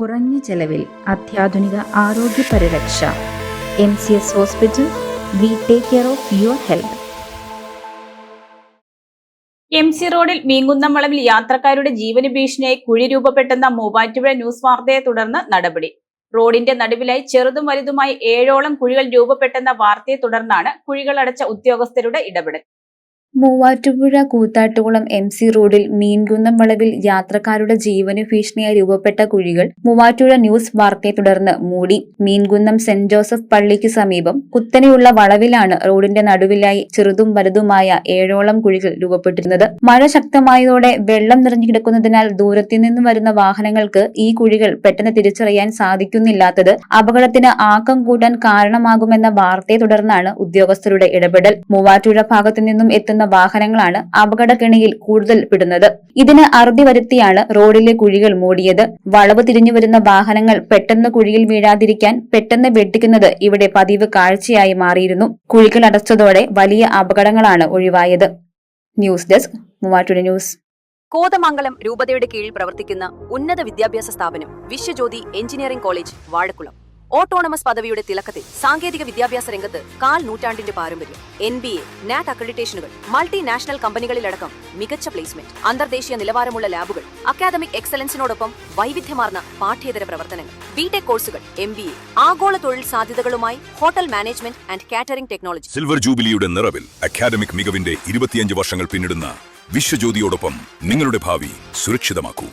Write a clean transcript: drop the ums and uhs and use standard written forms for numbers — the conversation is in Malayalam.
കുറഞ്ഞ ചെലവിൽ അത്യാധുനിക ആരോഗ്യ പരിരക്ഷ. MCS hospital. We take care of your health. MC റോഡിൽ മീങ്കുന്നം വളവിൽ യാത്രക്കാരുടെ ജീവന് ഭീഷണിയായി കുഴി രൂപപ്പെട്ടെന്ന മൂവാറ്റുപുഴ ന്യൂസ് വാർത്തയെ തുടർന്ന് നടപടി. റോഡിന്റെ നടുവിലായി ചെറുതും വലുതുമായി 7ഓളം കുഴികൾ രൂപപ്പെട്ടെന്ന വാർത്തയെ തുടർന്നാണ് കുഴികൾ അടച്ച ഉദ്യോഗസ്ഥരുടെ ഇടപെടൽ. മൂവാറ്റുപുഴ കൂത്താട്ടുകുളം MC റോഡിൽ മീൻകുന്നം വളവിൽ യാത്രക്കാരുടെ ജീവന് ഭീഷണിയായി രൂപപ്പെട്ട കുഴികൾ മൂവാറ്റുപുഴ ന്യൂസ് വാർത്തയെ തുടർന്ന് മൂടി. മീൻകുന്നം സെന്റ് ജോസഫ് പള്ളിക്ക് സമീപം കുത്തനെയുള്ള വളവിലാണ് റോഡിന്റെ നടുവിലായി ചെറുതും വലുതുമായ 7ഓളം കുഴികൾ രൂപപ്പെട്ടിരുന്നത്. മഴ ശക്തമായതോടെ വെള്ളം നിറഞ്ഞു കിടക്കുന്നതിനാൽ ദൂരത്തുനിന്ന് വരുന്ന വാഹനങ്ങൾക്ക് ഈ കുഴികൾ പെട്ടെന്ന് തിരിച്ചറിയാൻ സാധിക്കുന്നില്ലാത്തത് അപകടത്തിന് ആക്കം കൂട്ടാൻ കാരണമാകുമെന്ന വാർത്തയെ തുടർന്നാണ് ഉദ്യോഗസ്ഥരുടെ ഇടപെടൽ. മൂവാറ്റുപുഴ ഭാഗത്തു നിന്നും എത്തുന്ന വാഹനങ്ങളാണ് അപകടക്കെണിയിൽ കൂടുതൽ പെടുന്നത്. ഇതിന് അറുതി വരുത്തിയാണ് റോഡിലെ കുഴികൾ മൂടിയത്. വളവ് തിരിഞ്ഞു വരുന്ന വാഹനങ്ങൾ പെട്ടെന്ന് കുഴിയിൽ വീഴാതിരിക്കാൻ പെട്ടെന്ന് വെട്ടിക്കുന്നത് ഇവിടെ പതിവ് കാഴ്ചയായി മാറിയിരുന്നു. കുഴികൾ അടച്ചതോടെ വലിയ അപകടങ്ങളാണ് ഒഴിവായത്. News desk Muvattupuzha news. Kothamangalam രൂപതയുടെ കീഴിൽ പ്രവർത്തിക്കുന്ന ഉന്നത വിദ്യാഭ്യാസ സ്ഥാപനം Viswajyothi engineering college Vazhakulam. Autonomous പദവിയുടെ തിളക്കത്തിൽ സാങ്കേതിക വിദ്യാഭ്യാസ രംഗത്ത് 1/4 നൂറ്റാണ്ടിന്റെ പാരമ്പര്യം. NBA, NAT അക്രഡിറ്റേഷനുകൾ, മൾട്ടിനാഷണൽ കമ്പനികളിലടക്കം മികച്ച പ്ലേസ്മെന്റ്, അന്തർദേശീയ നിലവാരമുള്ള ലാബുകൾ, അക്കാദമിക് എക്സലൻസിനോടൊപ്പം വൈവിധ്യമാർന്ന പാഠ്യേതര പ്രവർത്തനങ്ങൾ, BTech കോഴ്സുകൾ, MBA, ആഗോള തൊഴിൽ സാധ്യതകളുമായി hotel management and catering technology. Silver ജൂബിലിയുടെ നിറവിൽ അക്കാദമിക് മികവിന്റെ 25 വർഷങ്ങൾ പിന്നിടുന്ന വിശ്വജ്യോതിയോടൊപ്പം നിങ്ങളുടെ ഭാവി സുരക്ഷിതമാക്കൂ.